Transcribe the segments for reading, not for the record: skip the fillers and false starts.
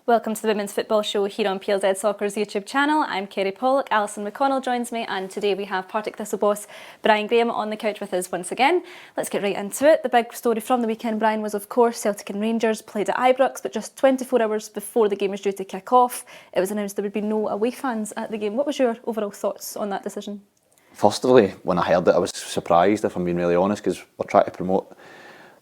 Welcome to the Women's Football Show here on PLZ Soccer's YouTube channel. I'm Kerry Pollock, Alison McConnell joins me, and today we have Partick Thistle boss Brian Graham on the couch with us once again. Let's get right into it. The big story from the weekend, Brian, was of course Celtic and Rangers played at Ibrox, but just 24 hours before the game was due to kick off, it was announced there would be no away fans at the game. What was your overall thoughts on that decision? Firstly, when I heard it, I was surprised, if I'm being really honest, because we're trying to promote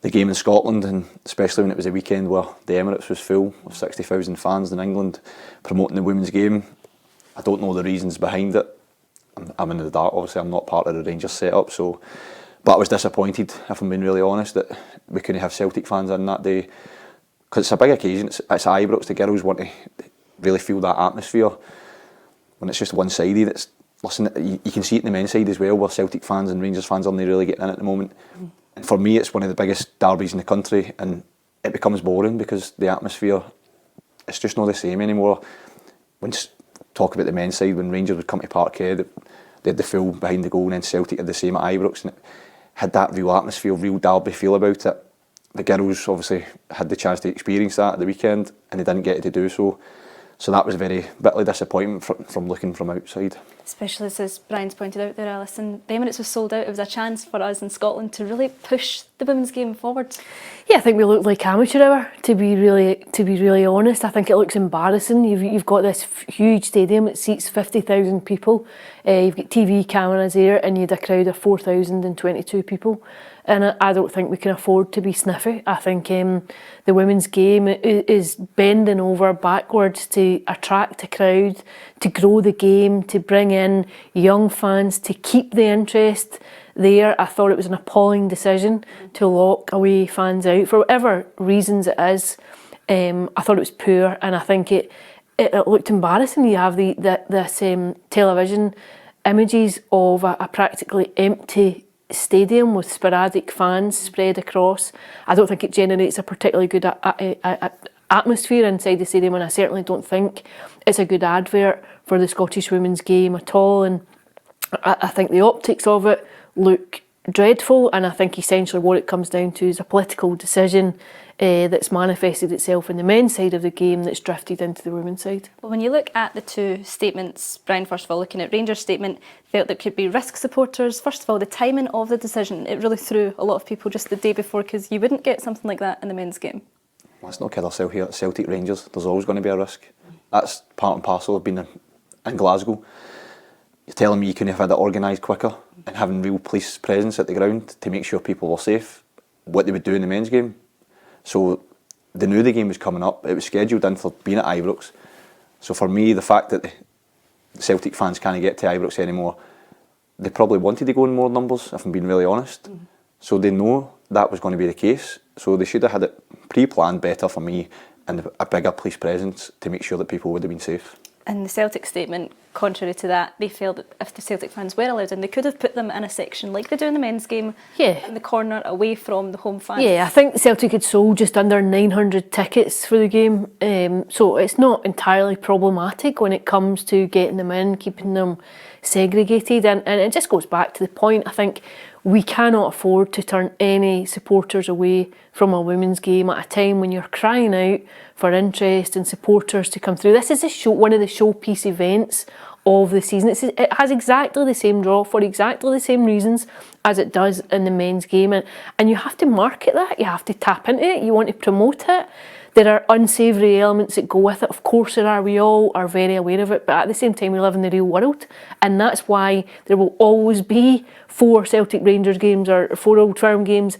the game in Scotland, and especially when it was a weekend where the Emirates was full of 60,000 fans in England promoting the women's game. I don't know the reasons behind it. I'm in the dark, obviously. I'm not part of the Rangers setup, but I was disappointed, if I'm being really honest, that we couldn't have Celtic fans in that day, because it's a big occasion. It's Ibrox. The girls want to really feel that atmosphere. When it's just one-sided, listen, you can see it in the men's side as well, where Celtic fans and Rangers fans aren't really getting in at the moment. And for me, it's one of the biggest derbies in the country, and it becomes boring because the atmosphere, it's just not the same anymore. When talk about the men's side, when Rangers would come to Parkhead, they had the full behind the goal, and then Celtic had the same at Ibrox, and it had that real atmosphere, real derby feel about it. The girls obviously had the chance to experience that at the weekend, and they didn't get to do so. So that was very bitterly disappointing from looking from outside. Especially as Brian's pointed out there, Alison, the Emirates was sold out. It was a chance for us in Scotland to really push the women's game forward. Yeah, I think we looked like amateur hour, to be really honest. I think it looks embarrassing. You've got this huge stadium that seats 50,000 people. You've got TV cameras there, and you had a crowd of 4,022 people. And I don't think we can afford to be sniffy. I think the women's game is bending over backwards to attract a crowd, to grow the game, to bring in young fans, to keep the interest there. I thought it was an appalling decision to lock away fans out for whatever reasons it is. I thought it was poor, and I think it looked embarrassing. You have this television images of a practically empty stadium with sporadic fans spread across. I don't think it generates a particularly good atmosphere inside the stadium, and I certainly don't think it's a good advert for the Scottish women's game at all. And I think the optics of it look dreadful, and I think essentially what it comes down to is a political decision that's manifested itself in the men's side of the game that's drifted into the women's side. Well, when you look at the two statements, Brian, first of all, looking at Rangers' statement, felt there could be risk supporters. First of all, the timing of the decision, it really threw a lot of people just the day before, because you wouldn't get something like that in the men's game. Let's not kid ourselves here at Celtic Rangers. There's always going to be a risk. That's part and parcel of being in Glasgow. You're telling me you couldn't have had it organised quicker, and having real police presence at the ground to make sure people were safe, what they would do in the men's game. So they knew the game was coming up. It was scheduled in for being at Ibrox. So for me, the fact that the Celtic fans can't get to Ibrox anymore, they probably wanted to go in more numbers, if I'm being really honest. So they know that was going to be the case. So they should have had it pre-planned better for me, and a bigger police presence to make sure that people would have been safe. And the Celtic statement, contrary to that, they felt that if the Celtic fans were allowed in, they could have put them in a section like they do in the men's game, in the corner away from the home fans. Yeah, I think Celtic had sold just under 900 tickets for the game, so it's not entirely problematic when it comes to getting them in, keeping them segregated, and it just goes back to the point. I think we cannot afford to turn any supporters away from a women's game at a time when you're crying out for interest and supporters to come through. This is one of the showpiece events of the season. It has exactly the same draw for exactly the same reasons as it does in the men's game, and you have to market that, you have to tap into it, you want to promote it. There are unsavoury elements that go with it, of course there are, we all are very aware of it, but at the same time we live in the real world, and that's why there will always be 4 Celtic Rangers games or 4 Old Firm games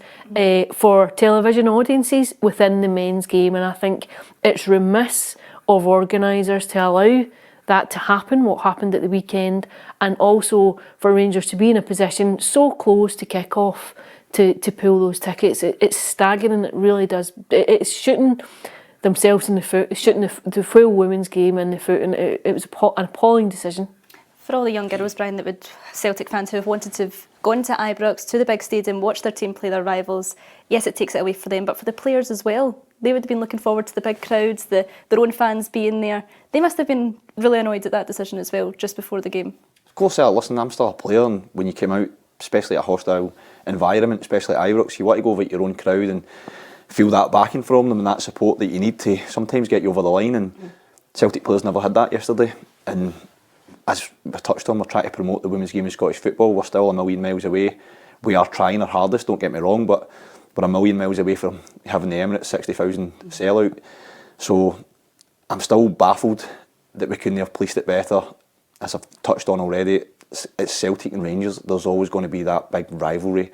for television audiences within the men's game, and I think it's remiss of organisers to allow that to happen, what happened at the weekend, and also for Rangers to be in a position so close to kick off to pull those tickets. It's staggering, it really does. It's shooting themselves in the foot, it's shooting the full women's game in the foot, and it was an appalling decision. For all the young girls, Brian, Celtic fans who have wanted to have gone to Ibrox, to the big stadium, watch their team play their rivals, yes, it takes it away for them, but for the players as well, they would have been looking forward to the big crowds, their own fans being there. They must have been really annoyed at that decision as well, just before the game. Of course, listen, I'm still a player, and when you came out, especially at a hostile environment, especially at Ibrox, you want to go with your own crowd, and feel that backing from them and that support that you need to sometimes get you over the line. And Celtic players never had that yesterday. And as we touched on, we're trying to promote the women's game in Scottish football. We're still a million miles away. We are trying our hardest, don't get me wrong, but we're a million miles away from having the Emirates 60,000 sellout. So I'm still baffled that we couldn't have policed it better. As I've touched on already, it's Celtic and Rangers. There's always going to be that big rivalry.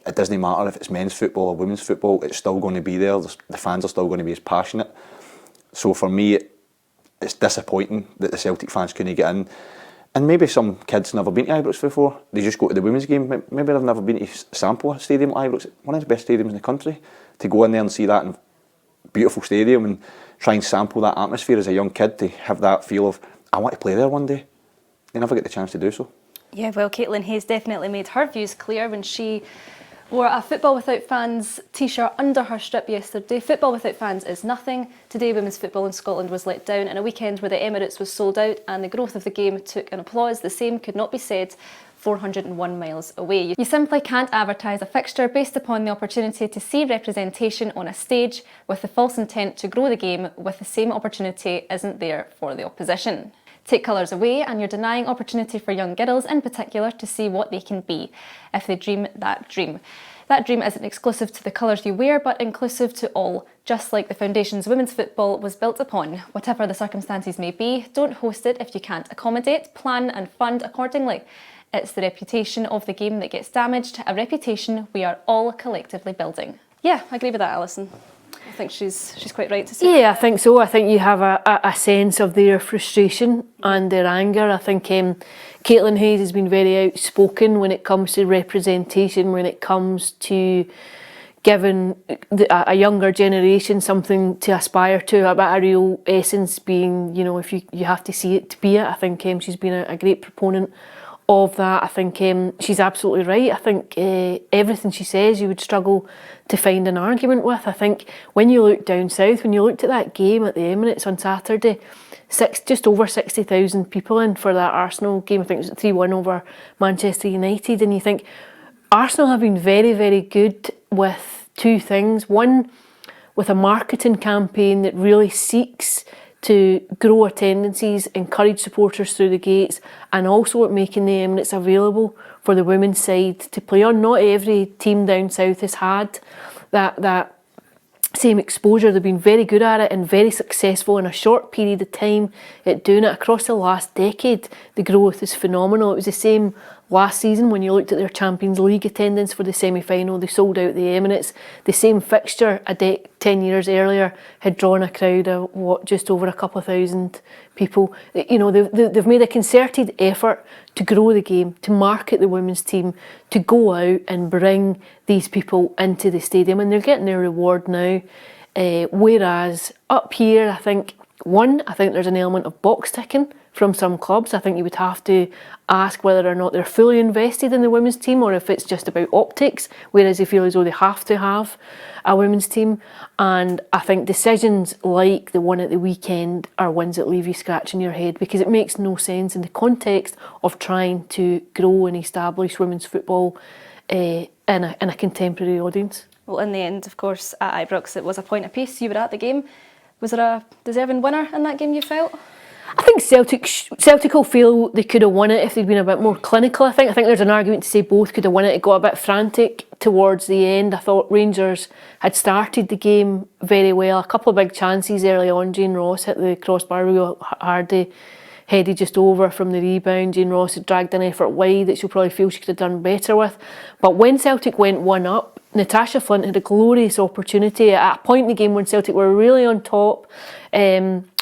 It doesn't matter if it's men's football or women's football, it's still going to be there. The fans are still going to be as passionate. So for me, it's disappointing that the Celtic fans couldn't get in. And maybe some kids never been to Ibrox before. They just go to the women's game. Maybe they've never been to sample a stadium at Ibrox. One of the best stadiums in the country. To go in there and see that beautiful stadium and try and sample that atmosphere as a young kid, to have that feel of, I want to play there one day. They never get the chance to do so. Yeah, well, Caitlin Hayes definitely made her views clear when she wore a Football Without Fans t-shirt under her strip yesterday. Football without fans is nothing. Today, women's football in Scotland was let down in a weekend where the Emirates was sold out and the growth of the game took an applause. The same could not be said 401 miles away. You simply can't advertise a fixture based upon the opportunity to see representation on a stage with the false intent to grow the game with the same opportunity isn't there for the opposition. Take colours away and you're denying opportunity for young girls in particular to see what they can be, if they dream that dream. That dream isn't exclusive to the colours you wear, but inclusive to all. Just like the foundations women's football was built upon. Whatever the circumstances may be, don't host it if you can't accommodate, plan and fund accordingly. It's the reputation of the game that gets damaged, a reputation we are all collectively building. Yeah, I agree with that, Alison. I think she's quite right to say. Yeah, I think so. I think you have a sense of their frustration and their anger. I think Caitlin Hayes has been very outspoken when it comes to representation, when it comes to giving a younger generation something to aspire to, a real essence being, you know, if you have to see it to be it. I think she's been a great proponent of that. I think she's absolutely right. I think everything she says you would struggle to find an argument with. I think when you look down south, when you looked at that game at the Emirates on Saturday, just over 60,000 people in for that Arsenal game. I think it was 3-1 over Manchester United, and you think Arsenal have been very, very good with two things. One, with a marketing campaign that really seeks to grow attendances, encourage supporters through the gates, and also at making the Emirates available for the women's side to play on. Not every team down south has had that same exposure. They've been very good at it and very successful in a short period of time at doing it. Across the last decade, the growth is phenomenal. It was the same last season when you looked at their Champions League attendance for the semi-final. They sold out the Emirates. The same fixture 10 years earlier had drawn a crowd of just over a couple of thousand people. You know, they've made a concerted effort to grow the game, to market the women's team, to go out and bring these people into the stadium, and they're getting their reward now. Whereas up here, I think there's an element of box ticking from some clubs. I think you would have to ask whether or not they're fully invested in the women's team or if it's just about optics, whereas they feel as though they have to have a women's team. And I think decisions like the one at the weekend are ones that leave you scratching your head, because it makes no sense in the context of trying to grow and establish women's football in a contemporary audience. Well, in the end, of course, at Ibrox, it was a point apiece. You were at the game. Was there a deserving winner in that game, you felt? I think Celtic will feel they could have won it if they'd been a bit more clinical. I think there's an argument to say both could have won it. It got a bit frantic towards the end. I thought Rangers had started the game very well. A couple of big chances early on. Jane Ross hit the crossbar. Rio Hardy headed just over from the rebound. Jane Ross had dragged an effort wide that she'll probably feel she could have done better with. But when Celtic went 1-up, Natasha Flint had a glorious opportunity at a point in the game when Celtic were really on top.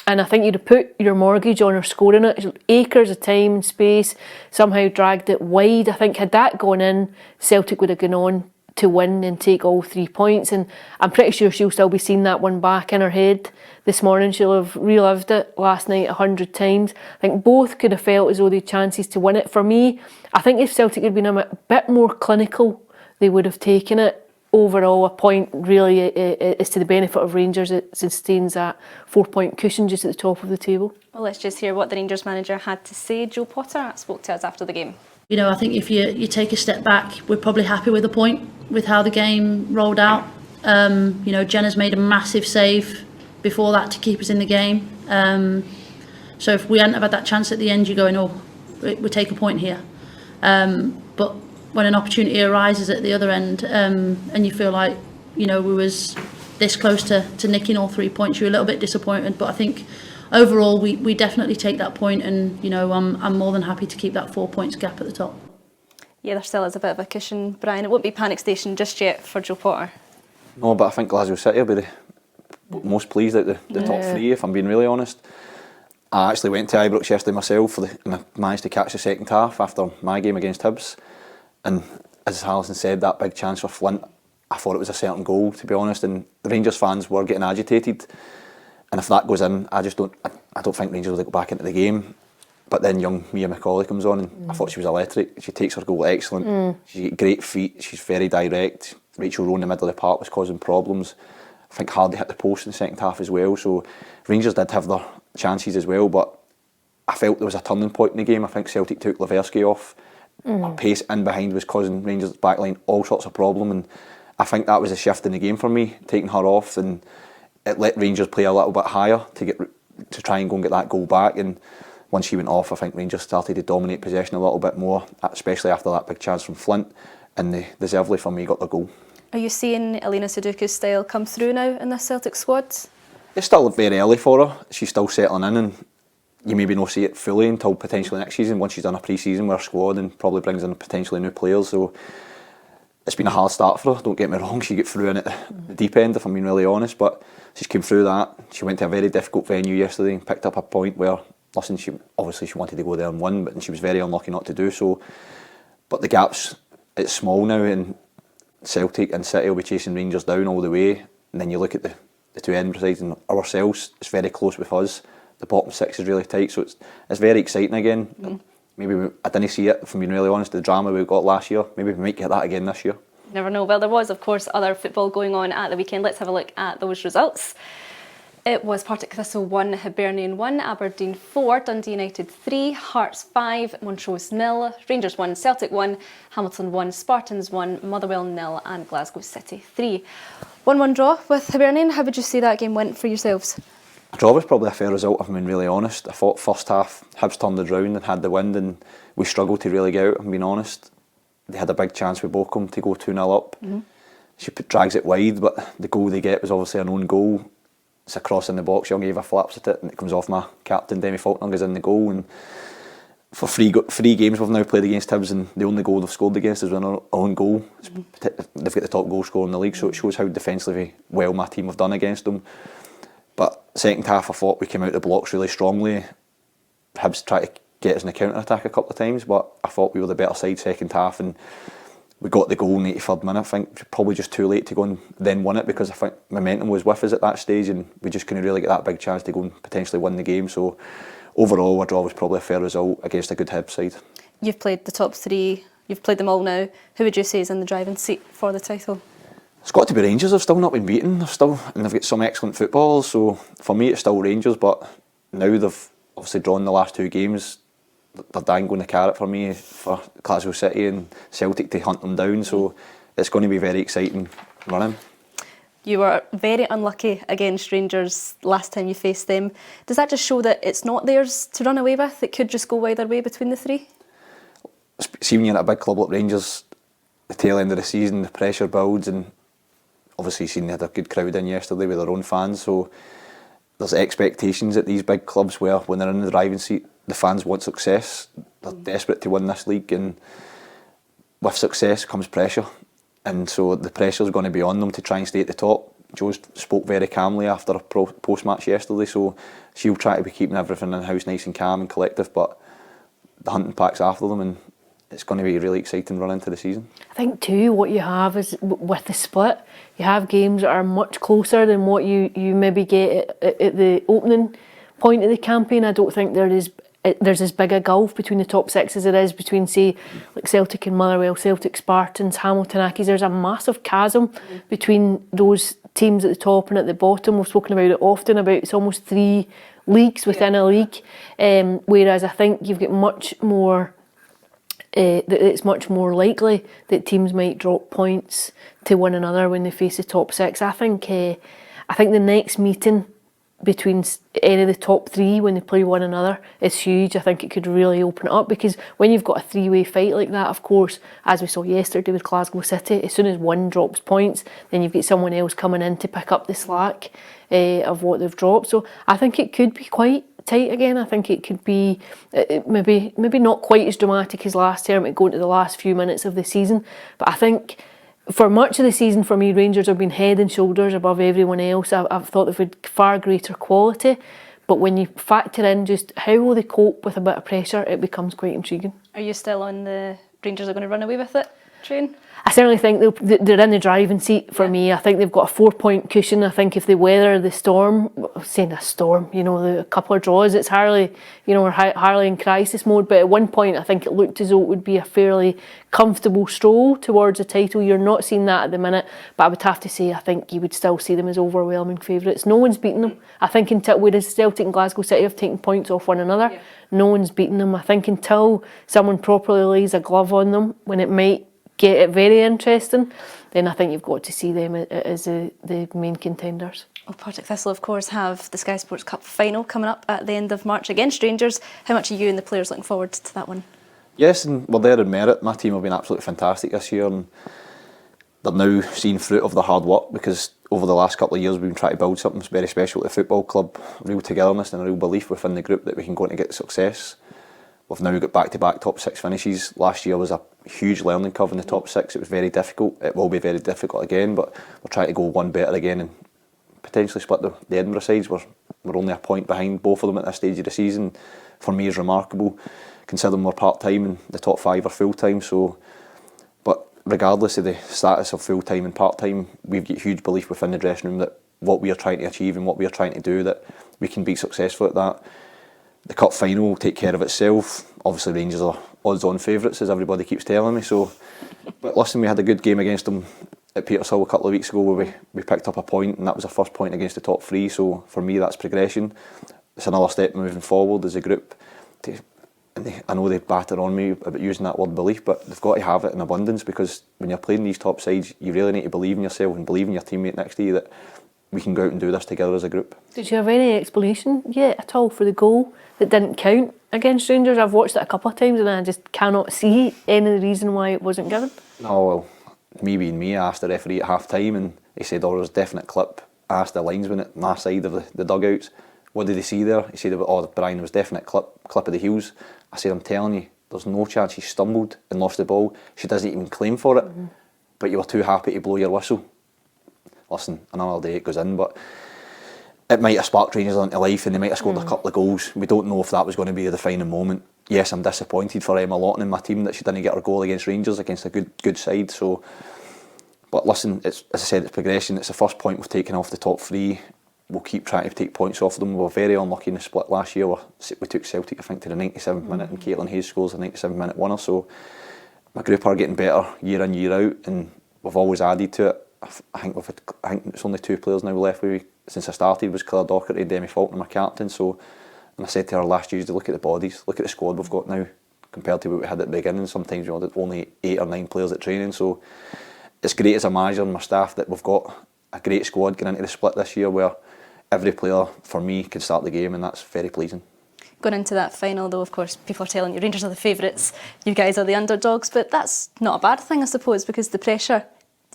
And I think you'd have put your mortgage on her scoring it. Acres of time and space, somehow dragged it wide. I think had that gone in, Celtic would have gone on to win and take all 3 points. And I'm pretty sure she'll still be seeing that one back in her head this morning. She'll have relived it last night 100 times. I think both could have felt as though they had chances to win it. For me, I think if Celtic had been a bit more clinical, they would have taken it. Overall, a point really is to the benefit of Rangers. It sustains that 4-point cushion just at the top of the table. Well, let's just hear what the Rangers manager had to say. Jo Potter spoke to us after the game. You know, I think if you take a step back, we're probably happy with the point, with how the game rolled out. You know, Jenna's made a massive save before that to keep us in the game. So if we hadn't have had that chance at the end, you're going, oh, we take a point here. But when an opportunity arises at the other end, and you feel like, you know, we was this close to nicking all 3 points, you're a little bit disappointed. But I think overall we definitely take that point, and you know, I'm more than happy to keep that 4 points gap at the top. Yeah, there still is a bit of a cushion, Brian. It won't be panic station just yet for Joe Potter. No, but I think Glasgow City will be the most pleased out the top three, if I'm being really honest. I actually went to Ibrox yesterday myself and I managed to catch the second half after my game against Hibs. And as Alison said, that big chance for Flint, I thought it was a certain goal, to be honest. And the Rangers fans were getting agitated. And if that goes in, I don't think Rangers will go back into the game. But then young Mia McCauley comes on and I thought she was electric. She takes her goal excellent. She's got great feet. She's very direct. Rachel Rowe in the middle of the park was causing problems. I think Hardy hit the post in the second half as well. So Rangers did have their chances as well, but I felt there was a turning point in the game. I think Celtic took Leversky off. Her pace in behind was causing Rangers' backline all sorts of problem, and I think that was a shift in the game for me, taking her off, and it let Rangers play a little bit higher to try and go and get that goal back. And once she went off, I think Rangers started to dominate possession a little bit more, especially after that big chance from Flint, and they deservedly for me got the goal. Are you seeing Elena Sudoku's style come through now in this Celtic squad? It's still very early for her. She's still settling in, and you maybe not see it fully until potentially next season, once she's done a pre-season with her squad and probably brings in potentially new players. So it's been a hard start for her, don't get me wrong. She got through in at the deep end, if I'm being really honest, but she's came through that. She went to a very difficult venue yesterday and picked up a point where, listen, she wanted to go there and win, but she was very unlucky not to do so. But the gap's, it's small now, and Celtic and City will be chasing Rangers down all the way. And then you look at the two Edinburgh sides and ourselves, it's very close with us. The bottom six is really tight, so it's very exciting again. Maybe I didn't see it, if I'm being really honest, the drama we got last year. Maybe we might get that again this year. Never know. Well, there was, of course, other football going on at the weekend. Let's have a look at those results. It was Partick Thistle 1, Hibernian 1, Aberdeen 4, Dundee United 3, Hearts 5, Montrose 0, Rangers 1, Celtic 1, Hamilton 1, Spartans 1, Motherwell 0 and Glasgow City 3. 1-1 draw with Hibernian. How would you say that game went for yourselves? A draw was probably a fair result, if I'm being really honest. I thought first half Hibs turned it round and had the wind, and we struggled to really get out, if I'm being honest. They had a big chance with Bochum to go 2-0 up. She drags it wide, but the goal they get was obviously an own goal. It's a cross in the box, Young Eva flaps at it and it comes off my captain, Demi Faulkner, is in the goal. And for three games we've now played against Hibs, and the only goal they've scored against is our own goal. They've got the top goal scorer in the league, so it shows how defensively well my team have done against them. But second half I thought we came out the blocks really strongly. Hibs tried to get us in a counter-attack a couple of times, but I thought we were the better side second half, and we got the goal in the 83rd minute. I think probably just too late to go and then win it, because I think momentum was with us at that stage and we just couldn't really get that big chance to go and potentially win the game. So overall, our draw was probably a fair result against a good Hibs side. You've played the top three, you've played them all now. Who would you say is in the driving seat for the title? It's got to be Rangers. They've still not been beaten. They've got some excellent footballers. So for me, it's still Rangers. But now they've obviously drawn the last two games. They're dangling the carrot for me for Glasgow City and Celtic to hunt them down. So it's going to be very exciting running. You were very unlucky against Rangers last time you faced them. Does that just show that it's not theirs to run away with? It could just go either way between the three? See, when you're at a big club like Rangers, the tail end of the season, the pressure builds, and obviously seen they had a good crowd in yesterday with their own fans. So there's expectations at these big clubs where when they're in the driving seat, the fans want success. They're desperate to win this league, and with success comes pressure. And so the pressure's going to be on them to try and stay at the top. Jo spoke very calmly after a post-match yesterday, so she'll try to be keeping everything in-house nice and calm and collective, but the hunting pack's after them, and it's going to be a really exciting run into the season. I think too, what you have is, with the split, you have games that are much closer than what you maybe get at the opening point of the campaign. I don't think there's as big a gulf between the top six as there is between, say, like Celtic and Motherwell, Celtic, Spartans, Hamilton, Accies. There's a massive chasm between those teams at the top and at the bottom. We've spoken about it often, about it's almost 3 leagues within a league, whereas I think you've got much more that it's much more likely that teams might drop points to one another when they face the top six. I think the next meeting between any of the top three when they play one another is huge. I think it could really open it up, because when you've got a three-way fight like that, of course, as we saw yesterday with Glasgow City, as soon as one drops points, then you've got someone else coming in to pick up the slack of what they've dropped. So I think it could be quite tight again. I think it could be maybe not quite as dramatic as last term, it going to the last few minutes of the season, but I think for much of the season, for me, Rangers have been head and shoulders above everyone else. I've thought they've had far greater quality, but when you factor in just how will they cope with a bit of pressure, it becomes quite intriguing. Are you still on the Rangers are going to run away with it train? I certainly think they're in the driving seat for me. I think they've got a 4-point cushion. I think if they weather the storm, saying a storm, a couple of draws, it's hardly in crisis mode. But at one point, I think it looked as though it would be a fairly comfortable stroll towards the title. You're not seeing that at the minute, but I would have to say I think you would still see them as overwhelming favourites. No one's beaten them. I think whereas Celtic and Glasgow City have taken points off one another, no one's beaten them. I think until someone properly lays a glove on them, when it might get it very interesting, then I think you've got to see them as the main contenders. Well, Partick Thistle, of course, have the Sky Sports Cup final coming up at the end of March against Rangers. How much are you and the players looking forward to that one? Yes, and we're there in merit. My team have been absolutely fantastic this year, and they're now seeing fruit of their hard work, because over the last couple of years we've been trying to build something very special at the football club, real togetherness and a real belief within the group that we can go on to get success. We've now got back-to-back top six finishes. Last year was a huge learning curve in the top six. It was very difficult. It will be very difficult again, but we're trying to go one better again and potentially split the Edinburgh sides. We're only a point behind both of them at this stage of the season. For me, is remarkable, considering we're part-time and the top five are full-time. But regardless of the status of full-time and part-time, we've got huge belief within the dressing room that what we are trying to achieve and what we are trying to do, that we can be successful at that. The cup final will take care of itself. Obviously Rangers are odds-on favourites, as everybody keeps telling me. But listen, we had a good game against them at Petershill a couple of weeks ago where we picked up a point, and that was our first point against the top three. So for me, that's progression. It's another step moving forward as a group. I know they batter on me about using that word belief, but they've got to have it in abundance, because when you're playing these top sides, you really need to believe in yourself and believe in your teammate next to you that we can go out and do this together as a group. Did you have any explanation yet at all for the goal that didn't count against Rangers? I've watched it a couple of times and I just cannot see any reason why it wasn't given. No, well, me being me, I asked the referee at half time and he said, there was a definite clip. I asked the linesman at my side of the dugouts, what did he see there? He said, Brian, there was definite clip of the heels. I said, I'm telling you, there's no chance she stumbled and lost the ball. She doesn't even claim for it, but you were too happy to blow your whistle. Listen, another day it goes in, but it might have sparked Rangers into life and they might have scored a couple of goals. We don't know if that was going to be the defining moment. Yes, I'm disappointed for Emma Lawton and my team that she didn't get her goal against Rangers, against a good side. But listen, as I said, it's progression. It's the first point we've taken off the top three. We'll keep trying to take points off them. We were very unlucky in the split last year. We took Celtic, I think, to the 97th minute, and Caitlin Hayes scores a 97th-minute winner. So my group are getting better year in, year out, and we've always added to it. I think it's only 2 players now left with me since I started. Was Claire Docherty and Demi Faulkner, my captain. And I said to her last Tuesday, look at the bodies, look at the squad we've got now compared to what we had at the beginning. Sometimes we had only 8 or 9 players at training. So it's great as a manager and my staff that we've got a great squad going into the split this year where every player for me can start the game, and that's very pleasing. Going into that final though, of course, people are telling you Rangers are the favourites, you guys are the underdogs, but that's not a bad thing, I suppose, because the pressure,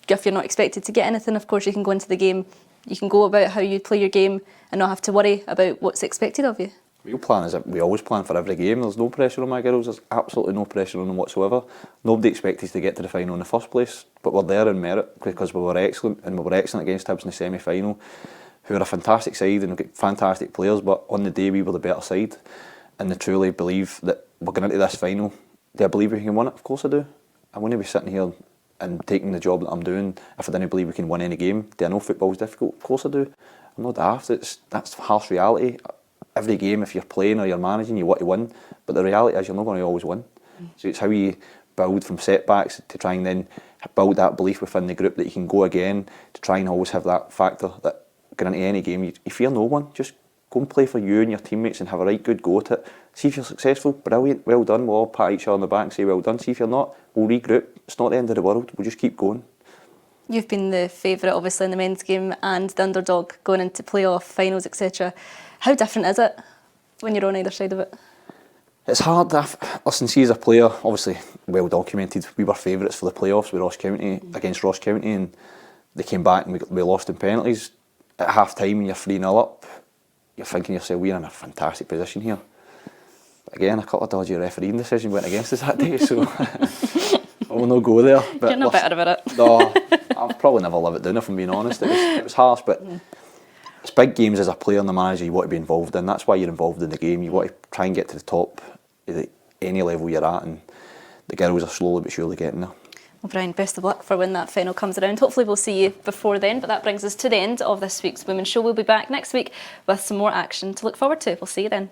if you're not expected to get anything, of course you can go into the game, you can go about how you play your game and not have to worry about what's expected of you. Real plan is that we always plan for every game. There's no pressure on my girls, there's absolutely no pressure on them whatsoever. Nobody expected us to get to the final in the first place, but we're there in merit because we were excellent, and we were excellent against Hibs in the semi-final, who are a fantastic side and have got fantastic players, but on the day we were the better side, and they truly believe that we're going into this final. Do I believe we can win it? Of course I do. I wouldn't be sitting here and taking the job that I'm doing if I didn't believe we can win any game. Do I know football's difficult? Of course I do. I'm not daft. That's harsh reality. Every game, if you're playing or you're managing, you want to win, but the reality is you're not going to always win. So it's how you build from setbacks to try and then build that belief within the group that you can go again, to try and always have that factor that going into any game, you fear no one. Just Go and play for you and your teammates and have a right good go at it. See if you're successful, brilliant, well done. We'll all pat each other on the back and say well done. See if you're not, we'll regroup. It's not the end of the world. We'll just keep going. You've been the favourite, obviously, in the men's game and the underdog going into playoff finals, etc. How different is it when you're on either side of it? It's hard. Listen, see, as a player, obviously well documented, we were favourites for the playoffs with Ross County against Ross County, and they came back and we lost in penalties. At half time, when you're 3-0 up, you're thinking to yourself, we're in a fantastic position here. But again, a couple of dodgy refereeing decisions went against us that day, so I will not go there. But you're no better about it. No, I'll probably never live it down if I'm being honest. It was harsh, but it's big games as a player and the manager you want to be involved in. That's why you're involved in the game. You want to try and get to the top at any level you're at, and the girls are slowly but surely getting there. Well, Brian, best of luck for when that final comes around. Hopefully we'll see you before then, but that brings us to the end of this week's Women's Show. We'll be back next week with some more action to look forward to. We'll see you then.